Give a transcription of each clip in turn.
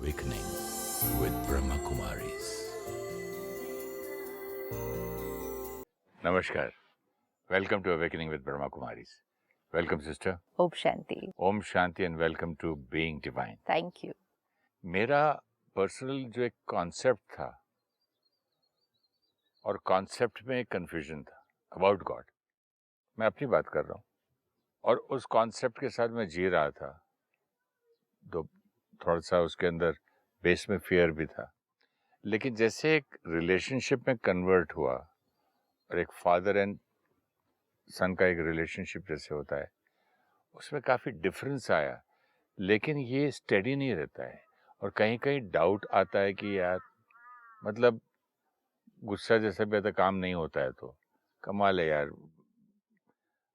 Awakening with Brahma Kumaris. Namaskar. Welcome to Awakening with Brahma Kumaris. Welcome, sister. Om Shanti. Om Shanti and welcome to Being Divine. Thank you. मेरा personal जो एक concept था और concept में एक confusion था about God, मैं अपनी बात कर रहा हूँ, और उस कॉन्सेप्ट के साथ मैं जी रहा था, तो थोड़ा सा उसके अंदर बेस में फियर भी था। लेकिन जैसे एक रिलेशनशिप में कन्वर्ट हुआ और एक फादर एंड सन का एक रिलेशनशिप जैसे होता है, उसमें काफ़ी डिफरेंस आया, लेकिन ये स्टेडी नहीं रहता है और कहीं कहीं डाउट आता है कि यार मतलब गुस्सा जैसा भी आता, काम नहीं होता है तो कमाल है यार,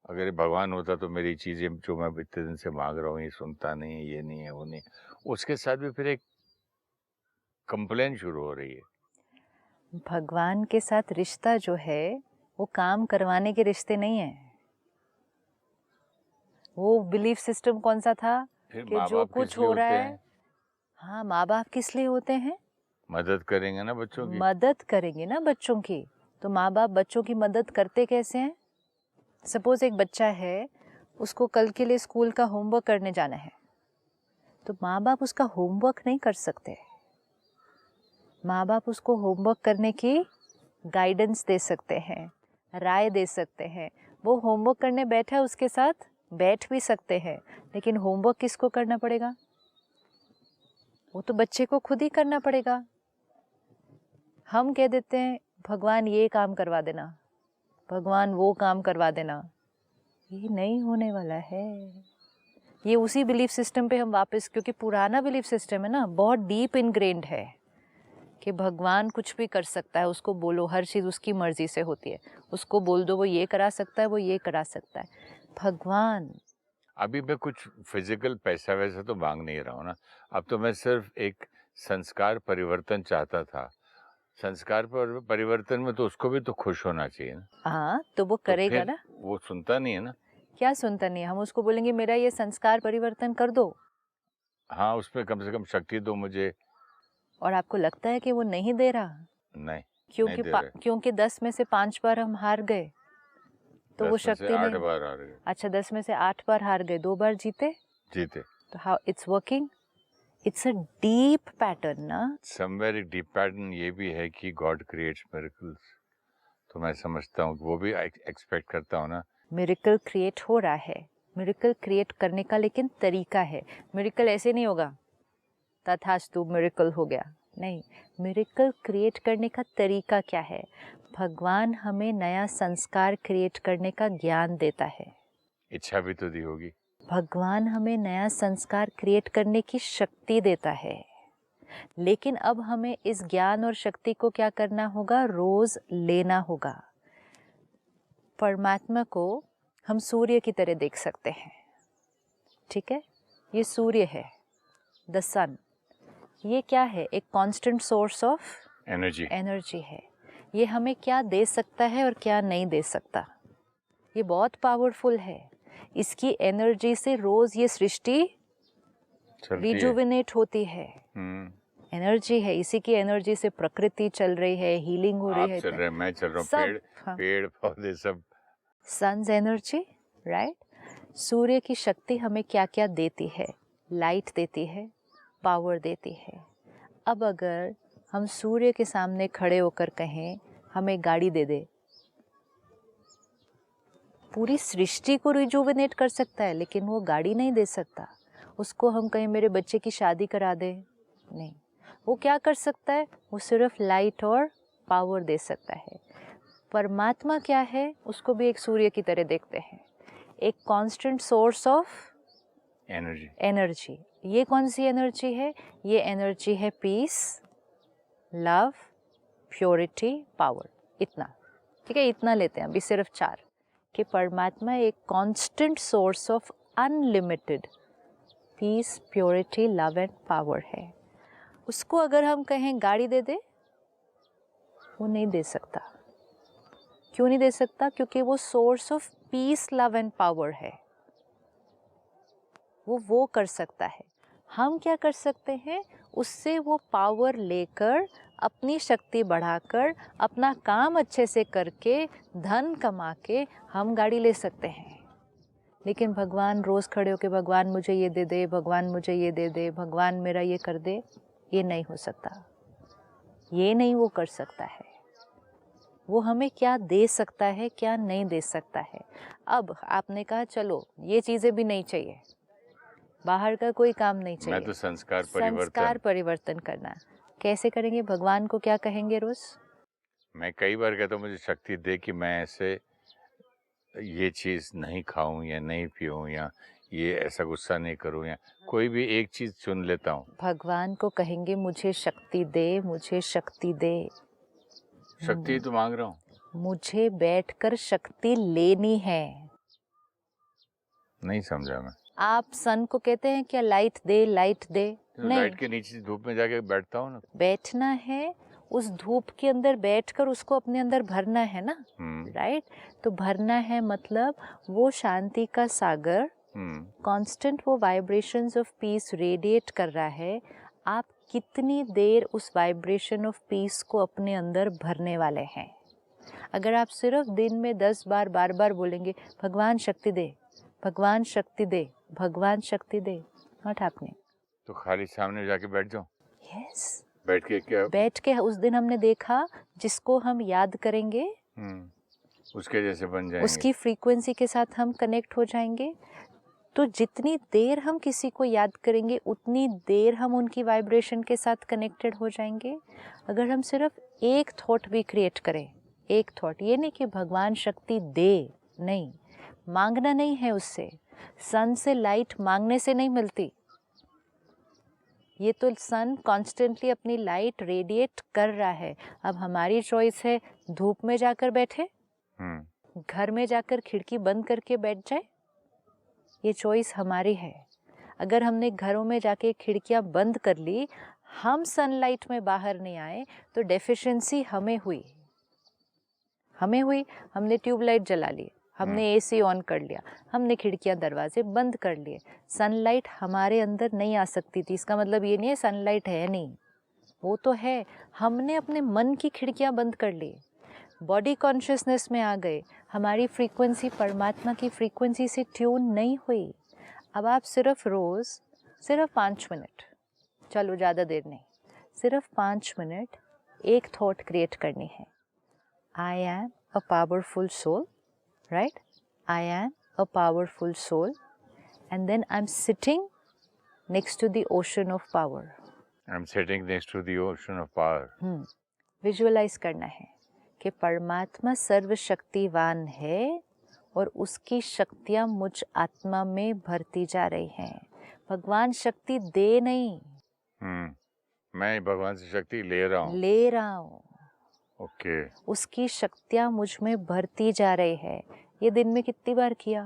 अगर भगवान होता तो मेरी चीज़ें जो मैं इतने दिन से मांग रहा हूँ ये सुनता नहीं है, ये नहीं है, वो नहीं। उसके साथ भी फिर एक कंप्लेन शुरू हो रही है। भगवान के साथ रिश्ता जो है वो काम करवाने के रिश्ते नहीं है। वो बिलीफ सिस्टम कौन सा था कि जो कुछ हो रहा है, हाँ, माँ बाप किस लिए होते हैं? मदद करेंगे ना बच्चों की। मदद करेंगे ना बच्चों की। तो माँ बाप बच्चों की मदद करते कैसे हैं? सपोज एक बच्चा है, उसको कल के लिए स्कूल का होमवर्क करने जाना है, तो माँ बाप उसका होमवर्क नहीं कर सकते। माँ बाप उसको होमवर्क करने की गाइडेंस दे सकते हैं, राय दे सकते हैं। वो होमवर्क करने बैठा है, उसके साथ बैठ भी सकते हैं, लेकिन होमवर्क किसको करना पड़ेगा? वो तो बच्चे को खुद ही करना पड़ेगा। हम कह देते हैं भगवान ये काम करवा देना, भगवान वो काम करवा देना। ये नहीं होने वाला है। ये उसी बिलीफ सिस्टम पे हम वापस, क्योंकि पुराना बिलीफ सिस्टम है ना, बहुत डीप इनग्रेन्ड है कि भगवान कुछ भी कर सकता है, उसको बोलो, हर चीज़ उसकी मर्जी से होती है, उसको बोल दो वो ये करा सकता है, वो ये करा सकता है। भगवान, अभी मैं कुछ फिजिकल पैसा वैसा तो मांग नहीं रहा हूँ ना, अब तो मैं सिर्फ एक संस्कार परिवर्तन चाहता था। संस्कार पर परिवर्तन में तो उसको भी तो खुश होना चाहिए ना। हाँ, तो वो करेगा ना। वो सुनता नहीं है ना। क्या सुनता नहीं है? हम उसको बोलेंगे मेरा ये संस्कार परिवर्तन कर दो। हाँ, उसमें कम से कम शक्ति दो मुझे। और आपको लगता है कि वो नहीं दे रहा? नहीं, क्योंकि नहीं दे रहे। क्योंकि 10 में से 5 बार हम हार गए, तो वो शक्ति नहीं। 8 बार हार गए। अच्छा, 10 में से 8 बार हार गए, 2 बार जीते। तो how it's working? It's a deep pattern ना। समवेयर एक डीप पैटर्न ये भी है कि गॉड क्रिएट्स मिरेकल्स, तो मैं समझता हूँ वो भी एक्सपेक्ट करता हूँ ना। मिरेकल क्रिएट हो रहा है, मिरेकल क्रिएट करने का लेकिन तरीका है। मिरेकल ऐसे नहीं होगा तथास्तु मिरेकल हो गया, नहीं। मिरेकल क्रिएट करने का तरीका क्या है? भगवान हमें नया संस्कार क्रिएट करने का ज्ञान देता है। इच्छा भी तो दी होगी। भगवान हमें नया संस्कार क्रिएट करने की शक्ति देता है, लेकिन अब हमें इस ज्ञान और शक्ति को क्या करना होगा? रोज लेना होगा। परमात्मा को हम सूर्य की तरह देख सकते हैं, ठीक है? ये सूर्य है, द सन। ये क्या है? एक कांस्टेंट सोर्स ऑफ एनर्जी है। ये हमें क्या दे सकता है और क्या नहीं दे सकता, ये बहुत पावरफुल है। इसकी एनर्जी से रोज ये सृष्टि रिजुविनेट होती है। एनर्जी है, इसी की एनर्जी से प्रकृति चल रही है, हीलिंग हो रही है। चल रहे, मैं चल रहा हूँ, पेड़ पौधे सब। Sons energy, right? सूर्य की शक्ति हमें क्या क्या देती है? लाइट देती है, पावर देती है। अब अगर हम सूर्य के सामने खड़े होकर कहें हमें गाड़ी दे दे, पूरी सृष्टि को रिजुविनेट कर सकता है, लेकिन वो गाड़ी नहीं दे सकता। उसको हम कहें मेरे बच्चे की शादी करा दे, नहीं। वो क्या कर सकता है? वो सिर्फ लाइट और पावर दे सकता है। परमात्मा क्या है? उसको भी एक सूर्य की तरह देखते हैं, एक कांस्टेंट सोर्स ऑफ एनर्जी। ये कौन सी एनर्जी है? ये एनर्जी है पीस, लव, प्योरिटी, पावर। इतना, ठीक है? इतना लेते हैं अभी, सिर्फ 4, कि परमात्मा एक constant source of unlimited peace, purity, love and power है। उसको अगर हम कहें गाड़ी दे दे, वो नहीं दे सकता। क्यों नहीं दे सकता? क्योंकि वो source of peace, love and power है। वो कर सकता है। हम क्या कर सकते हैं? उससे वो पावर लेकर अपनी शक्ति बढ़ाकर अपना काम अच्छे से करके धन कमा के हम गाड़ी ले सकते हैं। लेकिन भगवान रोज़ खड़े होकर भगवान मुझे ये दे दे, भगवान मुझे ये दे दे, भगवान मेरा ये कर दे, ये नहीं हो सकता। ये नहीं वो कर सकता है। वो हमें क्या दे सकता है, क्या नहीं दे सकता है। अब आपने कहा चलो ये चीज़ें भी नहीं चाहिए, बाहर का कोई काम नहीं चाहिए, मैं तो संस्कार परिवर्तन करना। कैसे करेंगे? भगवान को क्या कहेंगे रोज़? मैं कई बार कहता हूँ मुझे शक्ति दे कि मैं ऐसे ये चीज़ नहीं खाऊं या नहीं पीऊं या ये ऐसा गुस्सा नहीं करूं या कोई भी एक चीज़ चुन लेता हूँ। भगवान को कहेंगे मुझे शक्ति दे, मुझे शक्ति दे। शक्ति तो मांग रहा हूँ। मुझे बैठकर शक्ति लेनी है। नहीं समझा मैं। आप सन को कहते हैं क्या लाइट दे, लाइट दे? तो नहीं, लाइट के नीचे धूप में जाके बैठता हूँ ना। बैठना है, उस धूप के अंदर बैठकर उसको अपने अंदर भरना है ना, राइट? तो भरना है मतलब वो शांति का सागर कांस्टेंट वो वाइब्रेशंस ऑफ पीस रेडिएट कर रहा है। आप कितनी देर उस वाइब्रेशन ऑफ पीस को अपने अंदर भरने वाले हैं? अगर आप सिर्फ दिन में 10 बार बार बार बोलेंगे भगवान शक्ति दे, भगवान शक्ति दे, भगवान शक्ति दे, नॉट हैपनिंग। तो खाली सामने जाके बैठ जाओ। यस, बैठ के क्या? बैठ के उस दिन हमने देखा जिसको हम याद करेंगे उसके जैसे बन जाएंगे, उसकी फ्रीक्वेंसी के साथ हम कनेक्ट हो जाएंगे। तो जितनी देर हम किसी को याद करेंगे उतनी देर हम उनकी वाइब्रेशन के साथ कनेक्टेड हो जाएंगे। अगर हम सिर्फ एक थॉट भी क्रिएट करें, एक थॉट, ये नहीं कि भगवान शक्ति दे, नहीं, मांगना नहीं है उससे। सन से लाइट मांगने से नहीं मिलती। ये तो सन कॉन्स्टेंटली अपनी लाइट रेडिएट कर रहा है। अब हमारी चॉइस है धूप में जाकर बैठे, घर में जाकर खिड़की बंद करके बैठ जाए, ये चॉइस हमारी है। अगर हमने घरों में जाके खिड़कियां बंद कर ली, हम सनलाइट में बाहर नहीं आए, तो डेफिशिएंसी हमें हुई। हमने ट्यूबलाइट जला ली, हमने एसी ऑन कर लिया, हमने खिड़कियां दरवाजे बंद कर लिए, सनलाइट हमारे अंदर नहीं आ सकती थी। इसका मतलब ये नहीं है सनलाइट है नहीं, वो तो है। हमने अपने मन की खिड़कियां बंद कर ली, बॉडी कॉन्शियसनेस में आ गए, हमारी फ्रीक्वेंसी परमात्मा की फ्रीक्वेंसी से ट्यून नहीं हुई। अब आप सिर्फ रोज़ सिर्फ 5 मिनट, चलो ज़्यादा देर नहीं, सिर्फ 5 मिनट एक थॉट क्रिएट करनी है। I am a powerful soul, right? I am a powerful soul, and then I'm sitting next to the ocean of power. I'm sitting next to the ocean of power. Visualize करना है कि परमात्मा सर्वशक्तिवान है और उसकी शक्तियाँ मुझ आत्मा में भरती जा रही हैं। भगवान शक्ति दे नहीं, मैं भगवान से शक्ति ले रहा हूँ। ओके। उसकी शक्तियाँ मुझ में भरती जा रही है। ये दिन में कितनी बार किया?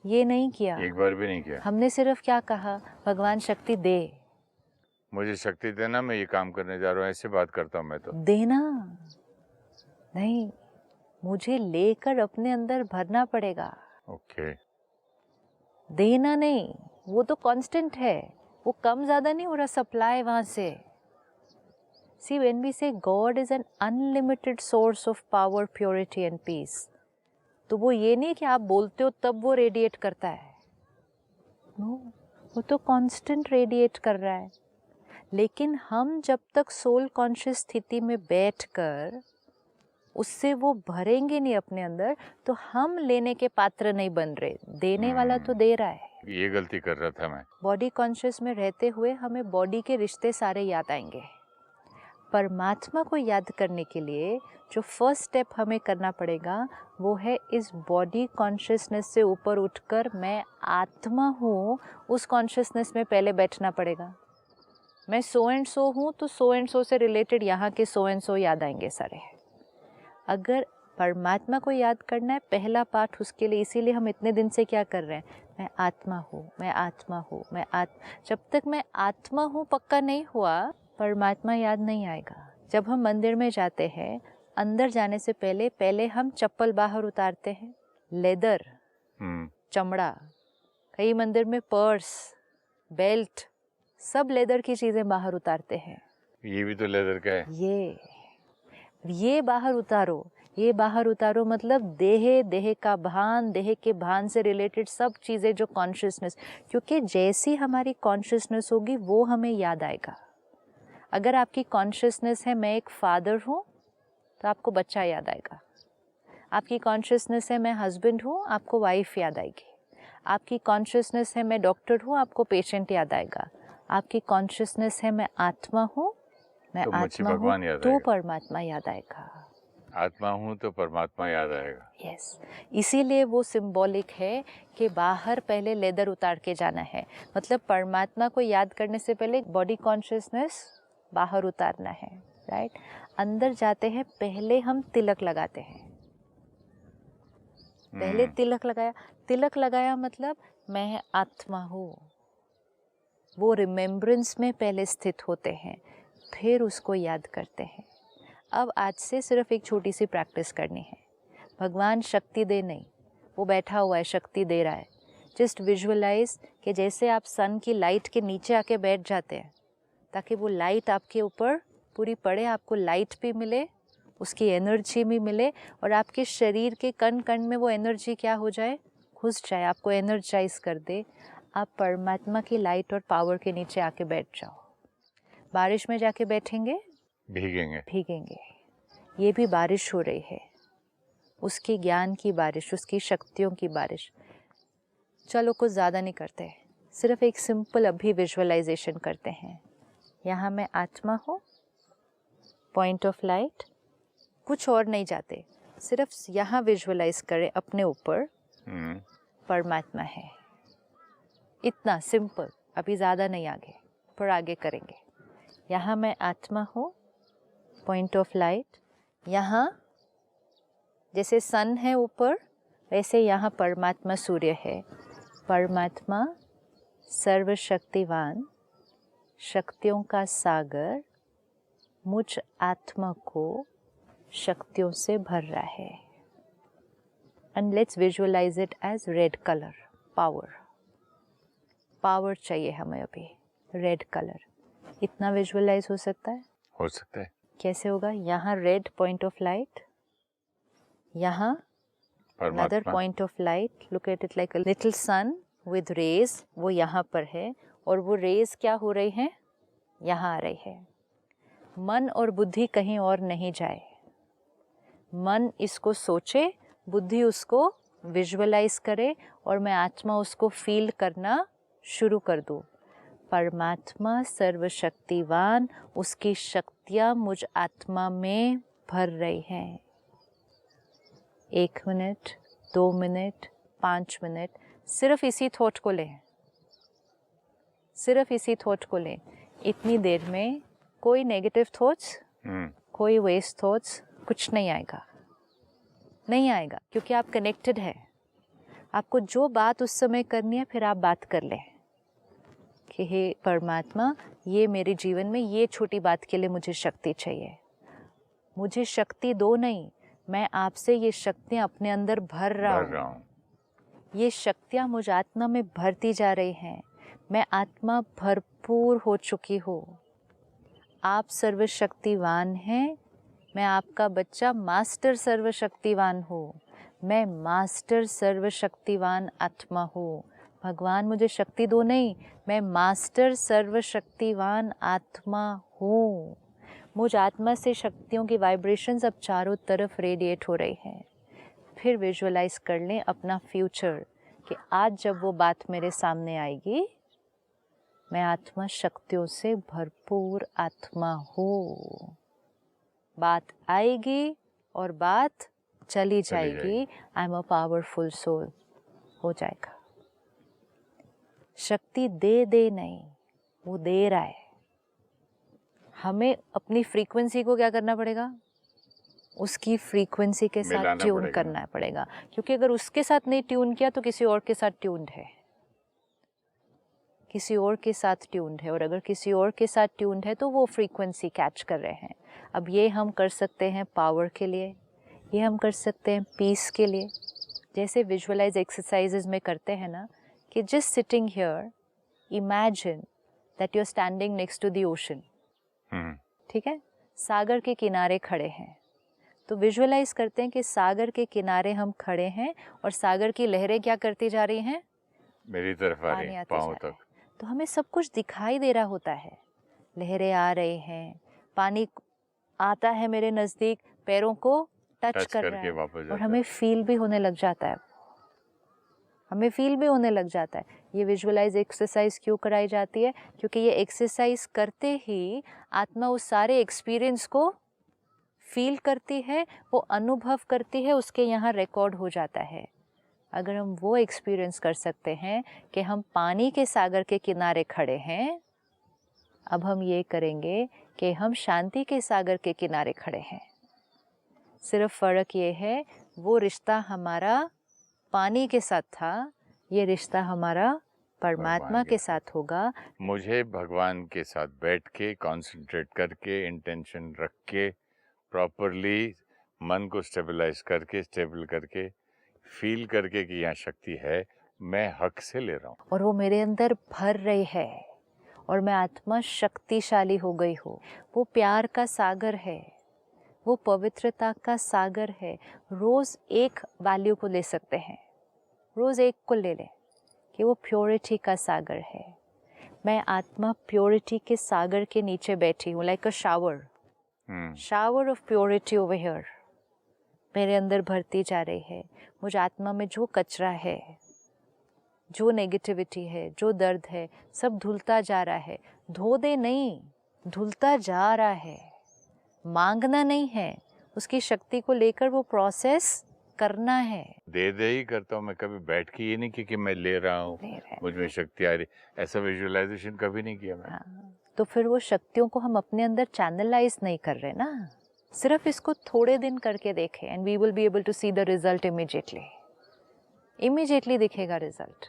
ये नहीं किया, एक बार भी नहीं किया। हमने सिर्फ क्या कहा? भगवान शक्ति दे, मुझे शक्ति देना, मैं ये काम करने जा रहा हूँ, ऐसे बात करता हूँ मैं तो। देना नहीं, मुझे लेकर अपने अंदर भरना पड़ेगा। ओके। देना नहीं, वो तो कांस्टेंट है, वो कम ज़्यादा नहीं हो रहा सप्लाई वहाँ से। See, when we say God is an unlimited source of power, purity and peace, तो वो ये नहीं कि आप बोलते हो तब वो रेडिएट करता है। नो, वो तो कांस्टेंट रेडिएट कर रहा है। लेकिन हम जब तक सोल कॉन्शियस स्थिति में बैठकर उससे वो भरेंगे नहीं अपने अंदर, तो हम लेने के पात्र नहीं बन रहे। देने वाला तो दे रहा है। ये गलती कर रहा था मैं। बॉडी कॉन्शियस में रहते हुए हमें बॉडी के रिश्ते सारे याद आएंगे। परमात्मा को याद करने के लिए जो फर्स्ट स्टेप हमें करना पड़ेगा वो है इस बॉडी कॉन्शियसनेस से ऊपर उठकर मैं आत्मा हूँ, उस कॉन्शियसनेस में पहले बैठना पड़ेगा। मैं सो एंड सो हूँ तो सो एंड सो से रिलेटेड यहाँ के सो एंड सो याद आएंगे सारे। अगर परमात्मा को याद करना है, पहला पाठ उसके लिए, इसीलिए हम इतने दिन से क्या कर रहे हैं? मैं आत्मा हूँ, मैं आत्मा हूँ, जब तक मैं आत्मा हूँ पक्का नहीं हुआ, परमात्मा याद नहीं आएगा। जब हम मंदिर में जाते हैं, अंदर जाने से पहले हम चप्पल बाहर उतारते हैं, लेदर, चमड़ा, कई मंदिर में पर्स, बेल्ट सब लेदर की चीजें बाहर उतारते हैं। ये भी तो लेदर का है। ये बाहर उतारो, ये बाहर उतारो मतलब देह का भान, देह के भान से रिलेटेड सब चीज़ें जो कॉन्शियसनेस, क्योंकि जैसी हमारी कॉन्शियसनेस होगी वो हमें याद आएगा। अगर आपकी कॉन्शियसनेस है मैं एक फादर हूँ तो आपको बच्चा याद आएगा। आपकी कॉन्शियसनेस है मैं हस्बैंड हूँ, आपको वाइफ याद आएगी। आपकी कॉन्शियसनेस है मैं डॉक्टर हूँ, आपको पेशेंट याद आएगा। आपकी कॉन्शियसनेस है मैं आत्मा हूँ, मैं तो मुझे आत्मा हूँ भगवान याद तो आएगा। परमात्मा याद आएगा। आत्मा हूँ तो परमात्मा याद आएगा। यस, इसीलिए वो सिंबॉलिक है कि बाहर पहले लेदर उतार के जाना है। मतलब परमात्मा को याद करने से पहले बॉडी कॉन्शियसनेस बाहर उतारना है, राइट। अंदर जाते हैं, पहले हम तिलक लगाते हैं। पहले तिलक लगाया मतलब मैं आत्मा हूँ, वो रिमेम्बरेंस में पहले स्थित होते हैं, फिर उसको याद करते हैं। अब आज से सिर्फ एक छोटी सी प्रैक्टिस करनी है। भगवान शक्ति दे नहीं, वो बैठा हुआ है, शक्ति दे रहा है। जस्ट विजुअलाइज कि जैसे आप सन की लाइट के नीचे आके बैठ जाते हैं, ताकि वो लाइट आपके ऊपर पूरी पड़े, आपको लाइट भी मिले, उसकी एनर्जी भी मिले, और आपके शरीर के कण कण में वो एनर्जी क्या हो जाए, घुस जाए, आपको एनर्जाइज कर दे। आप परमात्मा की लाइट और पावर के नीचे आके बैठ जाओ। बारिश में जाके बैठेंगे, भीगेंगे। ये भी बारिश हो रही है, उसकी ज्ञान की बारिश, उसकी शक्तियों की बारिश। चलो कुछ ज़्यादा नहीं करते, सिर्फ एक सिंपल अभी विजुअलाइजेशन करते हैं। यहाँ मैं आत्मा हूँ, पॉइंट ऑफ लाइट, कुछ और नहीं जाते, सिर्फ यहाँ विजुअलाइज करें अपने ऊपर परमात्मा है। इतना सिंपल, अभी ज़्यादा नहीं, आगे पर आगे करेंगे। यहाँ मैं आत्मा हूँ, पॉइंट ऑफ लाइट, यहाँ जैसे सन है ऊपर, वैसे यहाँ परमात्मा सूर्य है। परमात्मा सर्वशक्तिवान, शक्तियों का सागर, मुझ आत्मा को शक्तियों से भर रहा है। And let's visualize it as red colour, power चाहिए हमें अभी, रेड कलर। इतना विजुअलाइज हो सकता है? हो सकता है। कैसे होगा? यहाँ रेड पॉइंट ऑफ लाइट, यहाँ another point of light, look at it like a little sun with rays, वो यहाँ पर है, और वो रेज क्या हो रही हैं, यहाँ आ रही है। मन और बुद्धि कहीं और नहीं जाए, मन इसको सोचे, बुद्धि उसको विजुअलाइज करे, और मैं आत्मा उसको फील करना शुरू कर दूँ। परमात्मा सर्वशक्तिवान, उसकी शक्तियाँ मुझ आत्मा में भर रही हैं। 1 मिनट, 2 मिनट, 5 मिनट, सिर्फ इसी थॉट को लें, सिर्फ इसी थॉट को लें। इतनी देर में कोई नेगेटिव थॉट्स, कोई वेस्ट थॉट्स, कुछ नहीं आएगा, नहीं आएगा, क्योंकि आप कनेक्टेड है। आपको जो बात उस समय करनी है, फिर आप बात कर लें कि हे परमात्मा, ये मेरे जीवन में ये छोटी बात के लिए मुझे शक्ति चाहिए, मुझे शक्ति दो नहीं, मैं आपसे ये शक्तियाँ अपने अंदर भर रहा हूँ। ये शक्तियाँ मुझ आत्मा में भरती जा रही हैं, मैं आत्मा भरपूर हो चुकी हूँ। आप सर्वशक्तिवान हैं, मैं आपका बच्चा मास्टर सर्वशक्तिवान हूँ, मैं मास्टर सर्वशक्तिवान आत्मा हूँ। भगवान मुझे शक्ति दो नहीं, मैं मास्टर सर्वशक्तिवान आत्मा हूँ। मुझ आत्मा से शक्तियों की वाइब्रेशंस अब चारों तरफ रेडिएट हो रही हैं। फिर विजुअलाइज कर लें अपना फ्यूचर कि आज जब वो बात मेरे सामने आएगी, मैं आत्मा शक्तियों से भरपूर आत्मा हूँ। बात आएगी और बात चली जाएगी। I am a powerful soul, हो जाएगा। शक्ति दे नहीं, वो दे रहा है। हमें अपनी फ्रीक्वेंसी को क्या करना पड़ेगा, उसकी फ्रीक्वेंसी के साथ ट्यून करना पड़ेगा, क्योंकि अगर उसके साथ नहीं ट्यून किया तो किसी और के साथ ट्यून्ड है, किसी और के साथ ट्यून्ड है, और अगर किसी और के साथ ट्यून्ड है तो वो फ्रीक्वेंसी कैच कर रहे हैं। अब ये हम कर सकते हैं पावर के लिए, ये हम कर सकते हैं पीस के लिए। जैसे विजुअलाइज एक्सरसाइजेज में करते हैं ना, कि just sitting here, imagine that you're standing next to the ocean. ठीक है, सागर के किनारे खड़े हैं, तो विजुअलाइज करते हैं कि सागर के किनारे हम खड़े हैं और सागर की लहरें क्या करती जा रही हैं, मेरी तरफ आ रही हैं, पाँव तक। तो हमें सब कुछ दिखाई दे रहा होता है, लहरें आ रही हैं, पानी आता है मेरे नज़दीक, पैरों को टच कर रहा है और हमें फील भी होने लग जाता है, हमें फील भी होने लग जाता है। ये विजुअलाइज एक्सरसाइज क्यों कराई जाती है? क्योंकि ये एक्सरसाइज करते ही आत्मा उस सारे एक्सपीरियंस को फील करती है, वो अनुभव करती है, उसके यहाँ रिकॉर्ड हो जाता है। अगर हम वो एक्सपीरियंस कर सकते हैं कि हम पानी के सागर के किनारे खड़े हैं, अब हम ये करेंगे कि हम शांति के सागर के किनारे खड़े हैं। सिर्फ फ़र्क ये है, वो रिश्ता हमारा पानी के साथ था, ये रिश्ता हमारा परमात्मा के साथ होगा। मुझे भगवान के साथ बैठ के कंसंट्रेट करके इंटेंशन रख के प्रॉपरली मन को स्टेबल करके फील करके कि यहाँ शक्ति है, मैं हक से ले रहा हूँ और वो मेरे अंदर भर रही है और मैं आत्मा शक्तिशाली हो गई हूँ। वो प्यार का सागर है, वो पवित्रता का सागर है। रोज़ एक वैल्यू को ले सकते हैं, रोज़ एक को ले लें कि वो प्योरिटी का सागर है। मैं आत्मा प्योरिटी के सागर के नीचे बैठी हूँ, like a shower of purity over here मेरे अंदर भरती जा रही है। मुझ आत्मा में जो कचरा है, जो नेगेटिविटी है, जो दर्द है, सब धुलता जा रहा है। धो दे नहीं, धुलता जा रहा है। मांगना नहीं है, उसकी शक्ति को लेकर वो प्रोसेस करना है। दे ही करता हूँ मैं, कभी बैठ के ये नहीं कि मैं ले रहा हूँ, मुझ में शक्ति आ रही, ऐसा विजुअलाइजेशन कभी नहीं किया मैं। हाँ, तो फिर वो शक्तियों को हम अपने अंदर चैनलाइज नहीं कर रहे ना। सिर्फ इसको थोड़े दिन करके देखें and we will be able to see the result immediately दिखेगा रिजल्ट।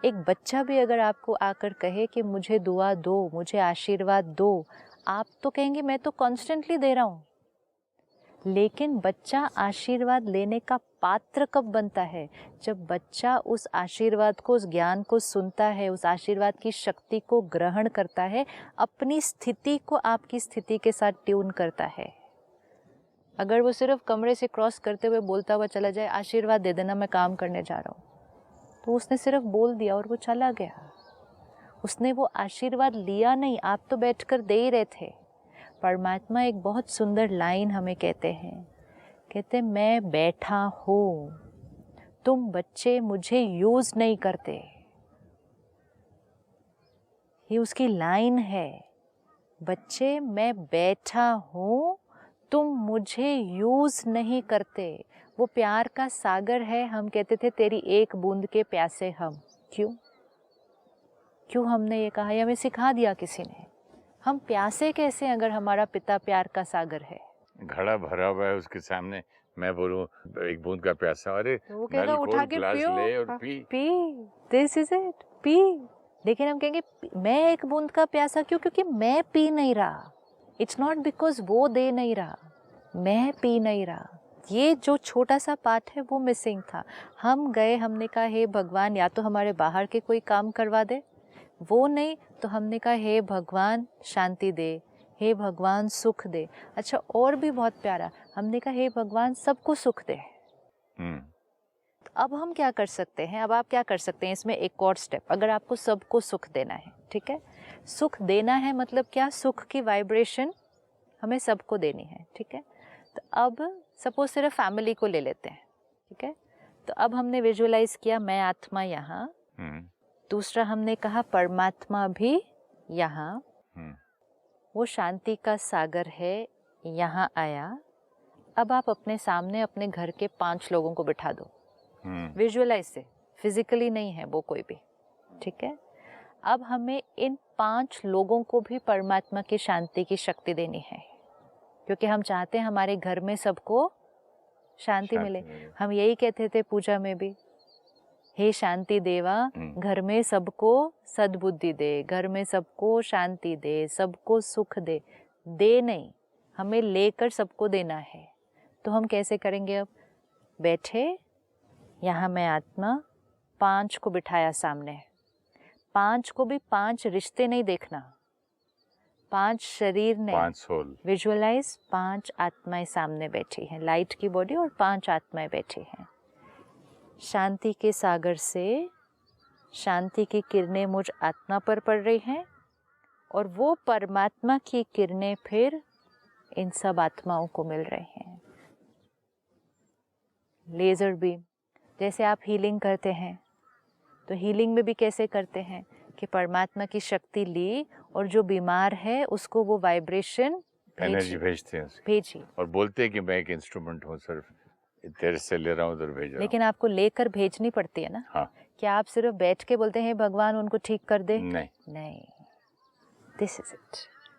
एक बच्चा भी अगर आपको आकर कहे कि मुझे दुआ दो, मुझे आशीर्वाद दो, आप तो कहेंगे मैं तो कॉन्स्टेंटली दे रहा हूँ। लेकिन बच्चा आशीर्वाद लेने का पात्र कब बनता है? जब बच्चा उस आशीर्वाद को, उस ज्ञान को सुनता है, उस आशीर्वाद की शक्ति को ग्रहण करता है, अपनी स्थिति को आपकी स्थिति के साथ ट्यून करता है। अगर वो सिर्फ कमरे से क्रॉस करते हुए बोलता हुआ चला जाए, आशीर्वाद दे देना मैं काम करने जा रहा हूँ, तो उसने सिर्फ बोल दिया और वो चला गया। उसने वो आशीर्वाद लिया नहीं, आप तो बैठकर दे ही रहे थे। परमात्मा एक बहुत सुंदर लाइन हमें कहते हैं, कहते मैं बैठा हूँ, तुम बच्चे मुझे यूज नहीं करते। ये उसकी लाइन है, बच्चे मैं बैठा हूँ, तुम मुझे यूज नहीं करते। वो प्यार का सागर है। हम कहते थे तेरी एक बूंद के प्यासे हम। क्यों हमने ये कहा? या हमें सिखा दिया किसी ने? हम प्यासे कैसे अगर हमारा पिता प्यार का सागर है? घड़ा भरा हुआ है उसके सामने, मैं बोलूं एक बूंद का प्यासा, अरे तो वो कहेगा उठा के पियो, ले और P, this is it, P. लेकिन हम कहेंगे मैं एक बूंद का प्यासा क्यों? क्योंकि मैं पी नहीं रहा। इट्स नॉट बिकॉज वो दे नहीं रहा, मैं पी नहीं रहा। ये जो छोटा सा पार्ट है वो मिसिंग था। हम गए, हमने कहा हे भगवान या तो हमारे बाहर के कोई काम करवा दे, वो नहीं तो हमने कहा हे भगवान शांति दे, हे भगवान सुख दे। अच्छा और भी बहुत प्यारा, हमने कहा हे भगवान सबको सुख दे। तो अब हम क्या कर सकते हैं? अब आप क्या कर सकते हैं इसमें एक और स्टेप, अगर आपको सबको सुख देना है, ठीक है, सुख देना है मतलब क्या? सुख की वाइब्रेशन हमें सबको देनी है, ठीक है। तो अब सपोज सिर्फ फैमिली को ले लेते हैं, ठीक है। तो अब हमने विजुअलाइज किया मैं आत्मा यहाँ, दूसरा हमने कहा परमात्मा भी यहाँ, वो शांति का सागर है यहाँ आया। अब आप अपने सामने अपने घर के 5 लोगों को बिठा दो, विजुअलाइज से, फिजिकली नहीं है वो कोई भी, ठीक है। अब हमें इन 5 लोगों को भी परमात्मा की शांति की शक्ति देनी है, क्योंकि हम चाहते हैं हमारे घर में सबको शांति मिले। हम यही कहते थे पूजा में भी, हे शांति देवा घर में सबको सद्बुद्धि दे, घर में सबको शांति दे, सबको सुख दे। दे नहीं, हमें लेकर सबको देना है। तो हम कैसे करेंगे? अब बैठे यहाँ मैं आत्मा 5 को बिठाया सामने, पांच को भी 5 रिश्ते नहीं देखना, 5 शरीर नहीं, 5 सोल। विजुअलाइज 5 आत्माएं सामने बैठी हैं, लाइट की बॉडी और 5 आत्माएं बैठी हैं। शांति के सागर से शांति की किरणें मुझ आत्मा पर पड़ रही हैं और वो परमात्मा की किरणें फिर इन सब आत्माओं को मिल रहे हैं। लेज़र बीम, जैसे आप हीलिंग करते हैं तो हीलिंग में भी कैसे करते हैं कि परमात्मा की शक्ति ली और जो बीमार है उसको वो वाइब्रेशन एनर्जी भेजते हैं उसकी। भेजी और बोलते हैं कि मैं एक इंस्ट्रूमेंट हूँ, सिर्फ तेरे से ले रहा हूँ, उधर भेज रहा हूँ। लेकिन आपको लेकर भेजनी पड़ती है ना। हाँ। क्या आप सिर्फ बैठ के बोलते हैं भगवान उनको ठीक कर दे? नहीं, दिस इज इट।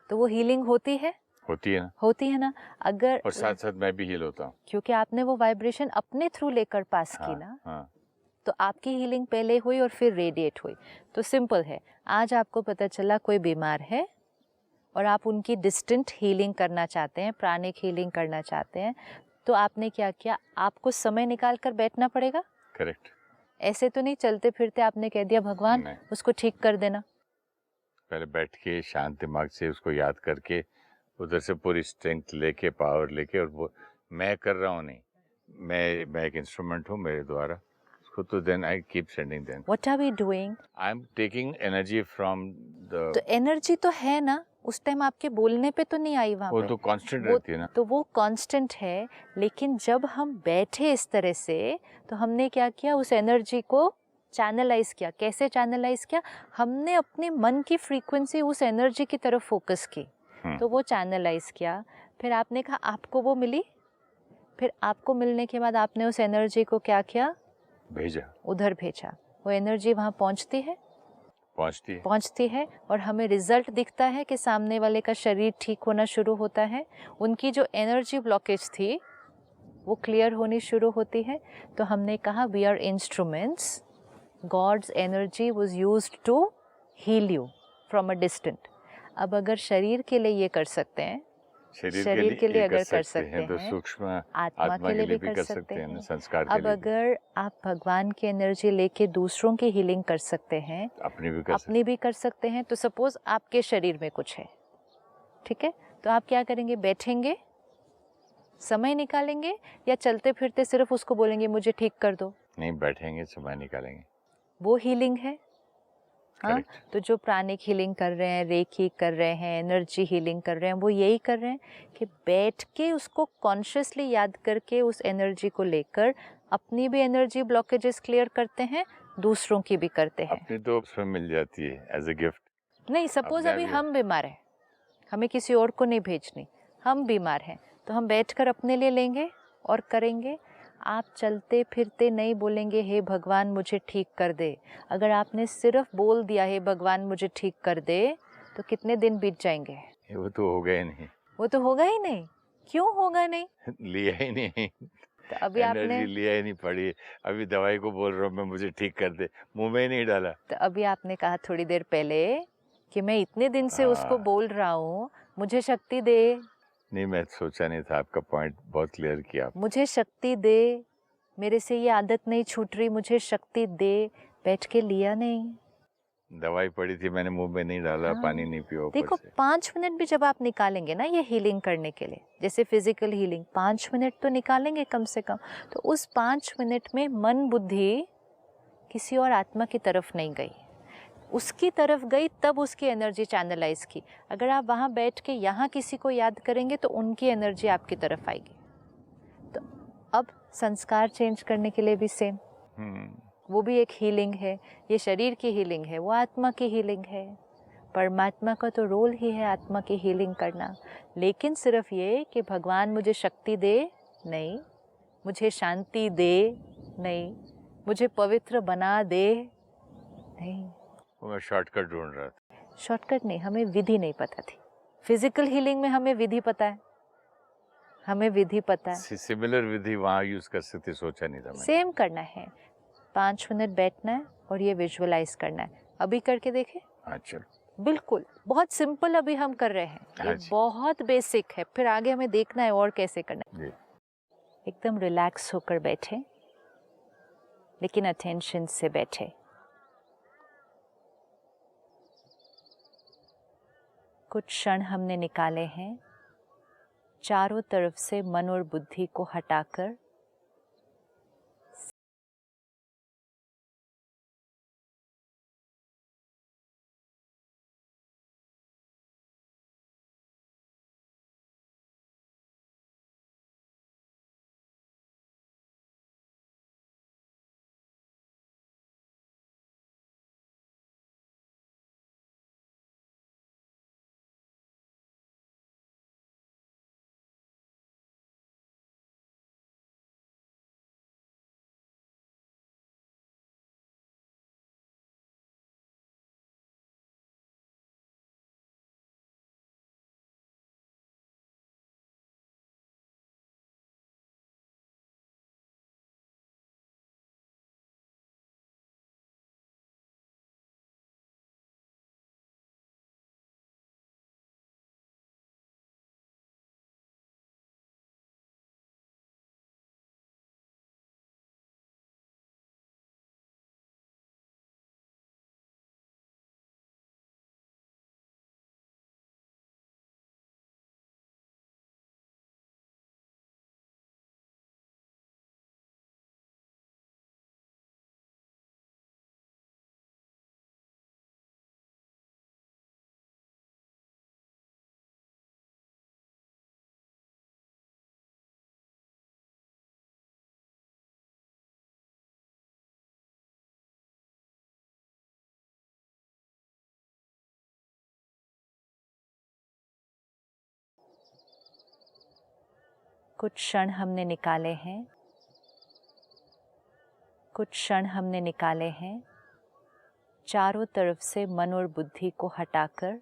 तो वो हीलिंग होती है ना। अगर और साथ साथ मैं भी हील होता हूँ, क्योंकि आपने वो वाइब्रेशन अपने थ्रू लेकर पास की ना। हाँ। तो आपकी हीलिंग पहले हुई और फिर रेडिएट हुई। तो सिंपल है, आज आपको पता चला कोई बीमार है और आप उनकी डिस्टेंट हीलिंग करना चाहते हैं, प्राणिक हीलिंग करना चाहते हैं, तो आपने क्या किया? आपको समय निकाल कर बैठना पड़ेगा। करेक्ट। ऐसे तो नहीं चलते फिरते आपने कह दिया भगवान उसको ठीक कर देना। पहले बैठ के शांत दिमाग से उसको याद करके उधर से पूरी स्ट्रेंथ लेके, पावर लेके, और वो मैं कर रहा हूँ नहीं, मैं एक इंस्ट्रूमेंट हूँ मेरे द्वारा उसको, तो then I keep sending them. What are we doing? I am taking energy from the. तो एनर्जी तो है ना, उस टाइम आपके बोलने पे तो नहीं आई वहाँ वो पे। तो कांस्टेंट रहती है ना। तो वो कांस्टेंट है, लेकिन जब हम बैठे इस तरह से तो हमने क्या किया? उस एनर्जी को चैनलाइज किया। कैसे चैनलाइज किया? हमने अपने मन की फ्रीक्वेंसी उस एनर्जी की तरफ फोकस की, तो वो चैनलाइज किया। फिर आपने कहा आपको वो मिली, फिर आपको मिलने के बाद आपने उस एनर्जी को क्या किया? भेजा, उधर भेजा। वो एनर्जी वहाँ पहुँचती है और हमें रिजल्ट दिखता है कि सामने वाले का शरीर ठीक होना शुरू होता है, उनकी जो एनर्जी ब्लॉकेज थी वो क्लियर होनी शुरू होती है। तो हमने कहा we are instruments, God's energy was used to heal you from a distant. अब अगर शरीर के लिए ये कर सकते हैं, शरीर के लिए अगर कर सकते हैं तो सूक्ष्म आत्मा के लिए भी कर सकते हैं। संस्कार के अब लिए अगर आप भगवान की एनर्जी लेके दूसरों की हीलिंग कर सकते हैं, अपनी भी कर सकते हैं। तो सपोज आपके शरीर में कुछ है, ठीक है, तो आप क्या करेंगे? बैठेंगे, समय निकालेंगे, या चलते फिरते सिर्फ उसको बोलेंगे मुझे ठीक कर दो? नहीं, बैठेंगे, समय निकालेंगे, वो हीलिंग है। हाँ, तो जो प्राणिक हीलिंग कर रहे हैं, रेकी कर रहे हैं, एनर्जी हीलिंग कर रहे हैं, वो यही कर रहे हैं कि बैठ के उसको कॉन्शियसली याद करके उस एनर्जी को लेकर अपनी भी एनर्जी ब्लॉकेजेस क्लियर करते हैं, दूसरों की भी करते हैं। अपनी तो उसमें मिल जाती है एज ए गिफ्ट। नहीं, सपोज अभी हम बीमार हैं, हमें किसी और को नहीं भेजनी, हम बीमार हैं, तो हम बैठकर अपने लिए लेंगे और करेंगे। आप चलते फिरते नहीं बोलेंगे हे भगवान मुझे ठीक कर दे। अगर आपने सिर्फ बोल दिया हे भगवान मुझे ठीक कर दे, तो कितने दिन बीत जाएंगे? वो तो होगा ही नहीं। वो तो होगा ही नहीं। क्यों होगा नहीं? लिया ही नहीं, तो अभी आपने लिया ही नहीं पड़ी। अभी दवाई को बोल रहा हूँ मैं मुझे ठीक कर दे, मुंह में ही नहीं डाला। तो अभी आपने कहा थोड़ी देर पहले कि मैं इतने दिन से उसको बोल रहा हूँ मुझे शक्ति दे। नहीं, मैं सोचा नहीं था, आपका पॉइंट बहुत क्लियर किया। मुझे शक्ति दे, मेरे से ये आदत नहीं छूट रही, मुझे शक्ति दे। बैठ के लिया नहीं, दवाई पड़ी थी मैंने मुंह में नहीं डाला, पानी नहीं पिया। देखो 5 मिनट भी जब आप निकालेंगे ना ये हीलिंग करने के लिए, जैसे फिजिकल हीलिंग 5 मिनट तो निकालेंगे कम से कम, तो उस 5 मिनट में मन बुद्धि किसी और आत्मा की तरफ नहीं गई, उसकी तरफ गई, तब उसकी एनर्जी चैनलाइज की। अगर आप वहाँ बैठ के यहाँ किसी को याद करेंगे तो उनकी एनर्जी आपकी तरफ आएगी। तो अब संस्कार चेंज करने के लिए भी सेम, वो भी एक हीलिंग है। ये शरीर की हीलिंग है, वो आत्मा की हीलिंग है। परमात्मा का तो रोल ही है आत्मा की हीलिंग करना, लेकिन सिर्फ ये कि भगवान मुझे शक्ति दे नहीं, मुझे शांति दे नहीं, मुझे पवित्र बना दे नहीं। मैं शॉर्टकट ढूंढ रहा था। शॉर्टकट नहीं, हमें विधि नहीं पता थी। फिजिकल हीलिंग में हमें विधि पता है, हमें विधि पता है। सिमिलर विधि वहाँ यूज कर सकते, सोचा नहीं था मैंने। सेम करना है, 5 मिनट बैठना है और ये विजुअलाइज करना है। अभी करके देखे? अच्छा, बिल्कुल बहुत सिंपल अभी हम कर रहे हैं, ये बहुत बेसिक है, फिर आगे हमें देखना है और कैसे करना है। एकदम रिलैक्स होकर बैठे, लेकिन अटेंशन से बैठे। कुछ क्षण हमने निकाले हैं चारों तरफ से मन और बुद्धि को हटाकर कुछ क्षण हमने निकाले हैं चारों तरफ से मन और बुद्धि को हटाकर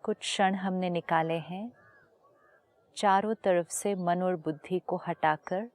कुछ क्षण हमने निकाले हैं चारों तरफ से मन और बुद्धि को हटाकर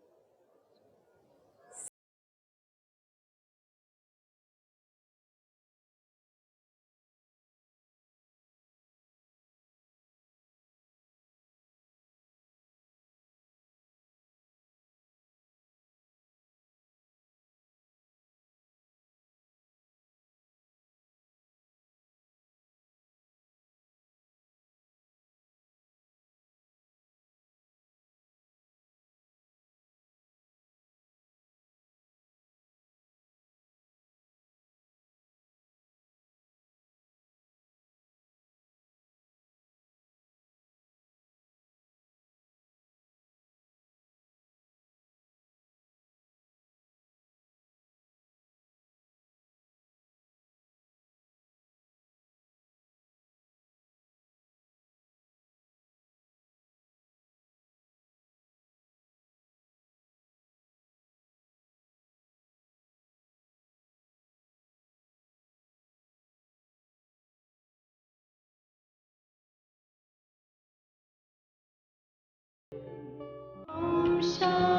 Om Shanti.